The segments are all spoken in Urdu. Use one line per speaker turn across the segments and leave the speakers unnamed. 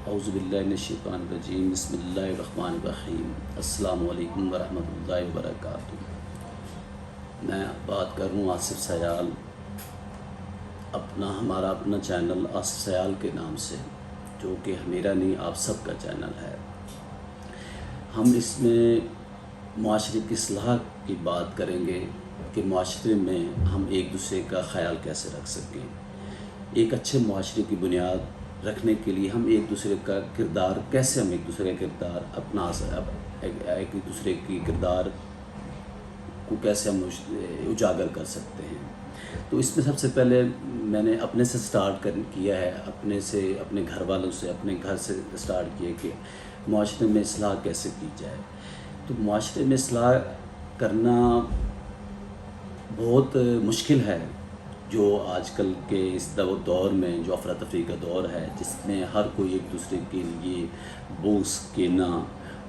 اعوذ باللہ من الشیطان الرجیم، بسم اللہ الرحمن الرحیم۔ السلام علیکم ورحمۃ اللہ وبرکاتہ۔ میں بات کروں آصف سیال، ہمارا اپنا چینل آصف سیال کے نام سے، جو کہ میرا نہیں آپ سب کا چینل ہے۔ ہم اس میں معاشرے کی اصلاح کی بات کریں گے کہ معاشرے میں ہم ایک دوسرے کا خیال کیسے رکھ سکیں۔ ایک اچھے معاشرے کی بنیاد رکھنے کے لیے ہم ایک دوسرے کا کردار کیسے ایک دوسرے کا کردار ایک دوسرے کی کردار کو کیسے ہم اجاگر کر سکتے ہیں۔ تو اس میں سب سے پہلے میں نے اپنے سے سٹارٹ کیا ہے، اپنے گھر والوں سے، اپنے گھر سے سٹارٹ کیا کہ معاشرے میں اصلاح کیسے کی جائے۔ تو معاشرے میں اصلاح کرنا بہت مشکل ہے، جو آج کل کے اس دور میں جو افراتفری کا دور ہے، جس میں ہر کوئی ایک دوسرے کے لیے بغض، کینہ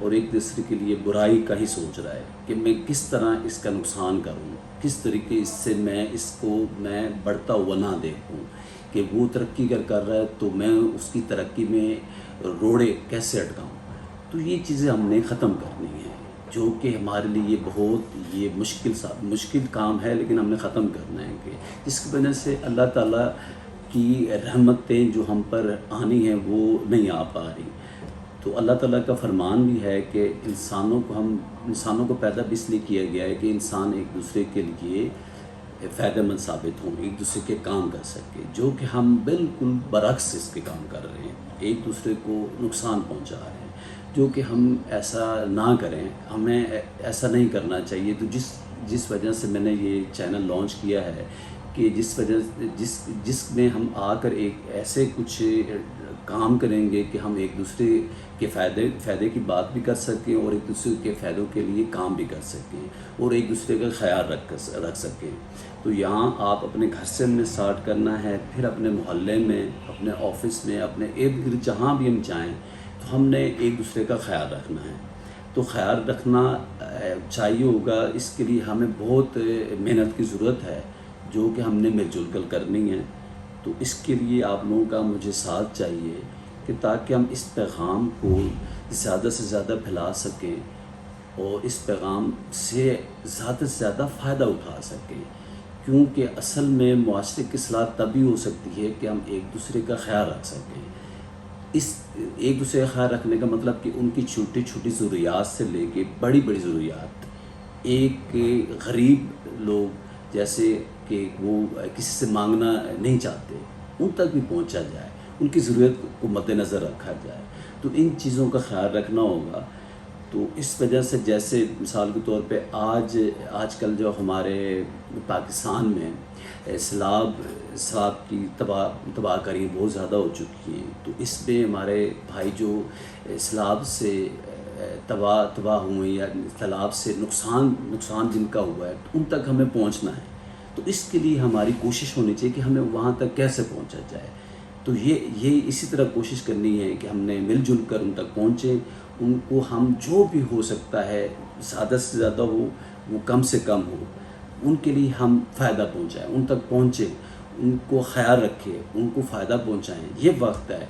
اور ایک دوسرے کے لیے برائی کا ہی سوچ رہا ہے کہ میں کس طرح اس کا نقصان کروں، کس طریقے سے میں بڑھتا ہوا نہ دیکھوں کہ وہ ترقی کر رہا ہے تو میں اس کی ترقی میں روڑے کیسے اٹکاؤں۔ تو یہ چیزیں ہم نے ختم کرنی ہیں، جو کہ ہمارے لیے بہت مشکل کام ہے، لیکن ہم نے ختم کرنا ہے کہ جس کی وجہ سے اللہ تعالیٰ کی رحمتیں جو ہم پر آنی ہیں وہ نہیں آ پا رہی۔ تو اللہ تعالیٰ کا فرمان بھی ہے کہ انسانوں کو پیدا بھی اس لیے کیا گیا ہے کہ انسان ایک دوسرے کے لیے فائدہ مند ثابت ہوں، ایک دوسرے کے کام کر سکے، جو کہ ہم بالکل برعکس اس کے کام کر رہے ہیں، ایک دوسرے کو نقصان پہنچا رہے ہیں، جو کہ ہم ایسا نہ کریں، ہمیں ایسا نہیں کرنا چاہیے۔ تو جس وجہ سے میں نے یہ چینل لانچ کیا ہے کہ جس میں ہم آ کر ایک ایسے کچھ کام کریں گے کہ ہم ایک دوسرے کے فائدے کی بات بھی کر سکیں اور ایک دوسرے کے فائدوں کے لیے کام بھی کر سکیں اور ایک دوسرے کا خیال رکھ سکیں۔ تو یہاں آپ اپنے گھر سے ہم نے سٹارٹ کرنا ہے، پھر اپنے محلے میں، اپنے آفس میں، اپنے ارد گرد جہاں بھی ہم جائیں تو ہم نے ایک دوسرے کا خیال رکھنا ہے۔ تو خیال رکھنا چاہیے ہوگا، اس کے لیے ہمیں بہت محنت کی ضرورت ہے، جو کہ ہم نے مل جل کر کرنی ہے۔ تو اس کے لیے آپ لوگوں کا مجھے ساتھ چاہیے کہ تاکہ ہم اس پیغام کو زیادہ سے زیادہ پھیلا سکیں اور اس پیغام سے زیادہ فائدہ اٹھا سکیں، کیونکہ اصل میں معاشرے کی اصلاح تبھی ہو سکتی ہے کہ ہم ایک دوسرے کا خیال رکھ سکیں۔ ایک دوسرے کا خیال رکھنے کا مطلب کہ ان کی چھوٹی چھوٹی ضروریات سے لے کے بڑی بڑی ضروریات، ایک غریب لوگ جیسے کہ وہ کسی سے مانگنا نہیں چاہتے، ان تک بھی پہنچا جائے، ان کی ضرورت کو مد نظر رکھا جائے۔ تو ان چیزوں کا خیال رکھنا ہوگا۔ تو اس وجہ سے جیسے مثال کے طور پہ آج کل جو ہمارے پاکستان میں سیلاب کی تباہ کاری بہت زیادہ ہو چکی ہیں، تو اس میں ہمارے بھائی جو سیلاب سے تباہ ہوئے یا سیلاب سے نقصان جن کا ہوا ہے، ان تک ہمیں پہنچنا ہے۔ تو اس کے لیے ہماری کوشش ہونی چاہیے کہ ہمیں وہاں تک کیسے پہنچا جائے۔ تو یہ اسی طرح کوشش کرنی ہے کہ ہم نے مل جل کر ان تک پہنچیں، ان کو ہم جو بھی ہو سکتا ہے زیادہ سے زیادہ ہو، وہ کم سے کم ہو، ان کے لیے ہم فائدہ پہنچائیں، ان تک پہنچیں، ان کو خیال رکھیں، ان کو فائدہ پہنچائیں۔ یہ وقت ہے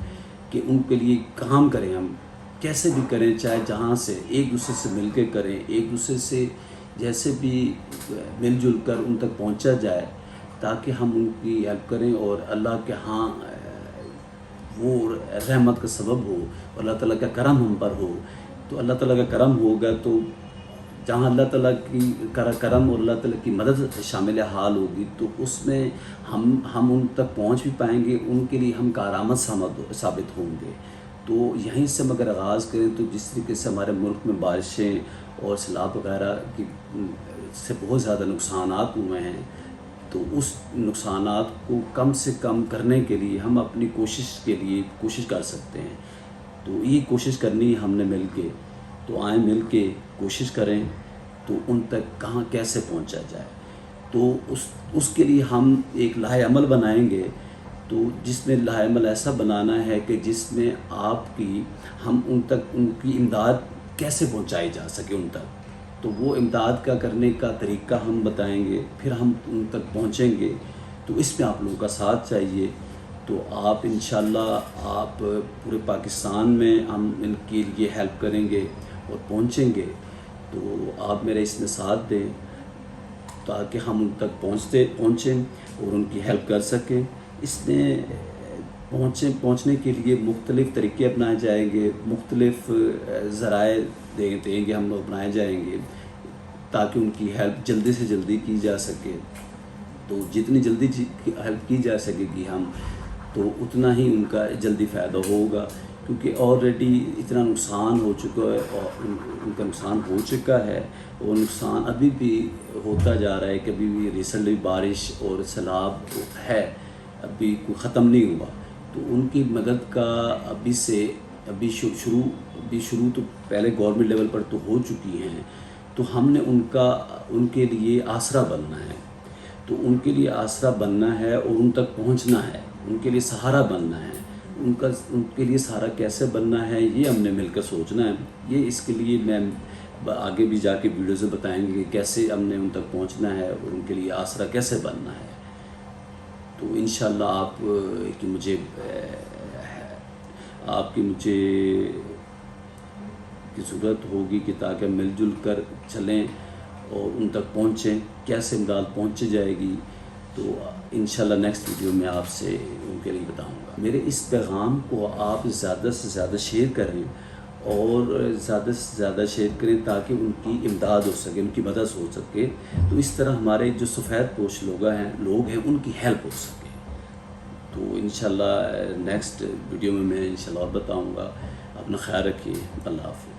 کہ ان کے لیے کام کریں، ہم کیسے بھی کریں، چاہے جہاں سے ایک دوسرے سے مل کے کریں، ایک دوسرے سے جیسے بھی مل جل کر ان تک پہنچا جائے، تاکہ ہم ان کی ہیلپ کریں اور اللہ کے ہاں وہ رحمت کا سبب ہو، اور اللہ تعالیٰ کا کرم ہم پر ہو۔ تو اللہ تعالیٰ کا کرم ہوگا تو جہاں اللہ تعالیٰ کی کرم اور اللہ تعالیٰ کی مدد شامل حال ہوگی، تو اس میں ہم ان تک پہنچ بھی پائیں گے، ان کے لیے ہم کارآمد ثابت ہوں گے۔ تو یہیں سے ہم اگر آغاز کریں تو جس طریقے سے ہمارے ملک میں بارشیں اور سیلاب وغیرہ سے بہت زیادہ نقصانات ہوئے ہیں، تو اس نقصانات کو کم سے کم کرنے کے لیے ہم اپنی کوشش کر سکتے ہیں۔ تو یہ کوشش کرنی ہے ہم نے مل کے، تو آئیں مل کے کوشش کریں تو ان تک کہاں کیسے پہنچا جائے۔ تو اس کے لیے ہم ایک لائحہ عمل بنائیں گے، تو جس میں لائحہ عمل ایسا بنانا ہے کہ جس میں ہم ان کی امداد کیسے پہنچائی جا سکے ان تک۔ تو وہ امداد کا کرنے کا طریقہ ہم بتائیں گے، پھر ہم ان تک پہنچیں گے۔ تو اس میں آپ لوگوں کا ساتھ چاہیے تو آپ انشاءاللہ آپ پورے پاکستان میں ہم ان کے لیے ہیلپ کریں گے اور پہنچیں گے، تو آپ میرے اس میں ساتھ دیں تاکہ ہم ان تک پہنچیں اور ان کی ہیلپ کر سکیں۔ اس میں پہنچنے کے لیے مختلف طریقے اپنائے جائیں گے، مختلف ذرائع دیں گے ہم لوگ اپنائے جائیں گے تاکہ ان کی ہیلپ جلدی سے جلدی کی جا سکے۔ تو جتنی جلدی ہیلپ کی جا سکے گی ہم، تو اتنا ہی ان کا جلدی فائدہ ہوگا، کیونکہ آلریڈی اتنا نقصان ہو چکا ہے اور ان کا نقصان ہو چکا ہے، اور نقصان ابھی بھی ہوتا جا رہا ہے۔ کبھی بھی ریسنٹلی بارش اور سیلاب ہے، ابھی کوئی ختم نہیں ہوا، تو ان کی مدد کا ابھی شروع تو پہلے گورنمنٹ لیول پر تو ہو چکی ہیں، تو ہم نے ان کے لیے آسرا بننا ہے، تو ان کے لیے آسرا بننا ہے اور ان تک پہنچنا ہے، ان کے لیے سہارا بننا ہے۔ ان کے لیے سہارا کیسے بننا ہے یہ ہم نے مل کر سوچنا ہے۔ یہ اس کے لیے میں آگے بھی جا کے ویڈیو سے بتائیں گے کہ کیسے ہم نے ان تک پہنچنا ہے اور ان کے لیے آسرا کیسے بننا ہے۔ تو انشاءاللہ آپ کی مجھے ضرورت ہوگی کہ تاکہ مل جل کر چلیں اور ان تک پہنچیں، کیسے امداد پہنچ جائے گی، تو انشاءاللہ نیکسٹ ویڈیو میں آپ سے ان کے لیے بتاؤں گا۔ میرے اس پیغام کو آپ زیادہ سے زیادہ شیئر کریں، اور زیادہ سے زیادہ شیئر کریں تاکہ ان کی امداد ہو سکے، ان کی مدد ہو سکے، تو اس طرح ہمارے جو سفید پوش لوگ ہیں ان کی ہیلپ ہو سکے۔ تو انشاءاللہ نیکسٹ ویڈیو میں انشاءاللہ اور بتاؤں گا۔ اپنا خیال رکھیے، اللہ حافظ۔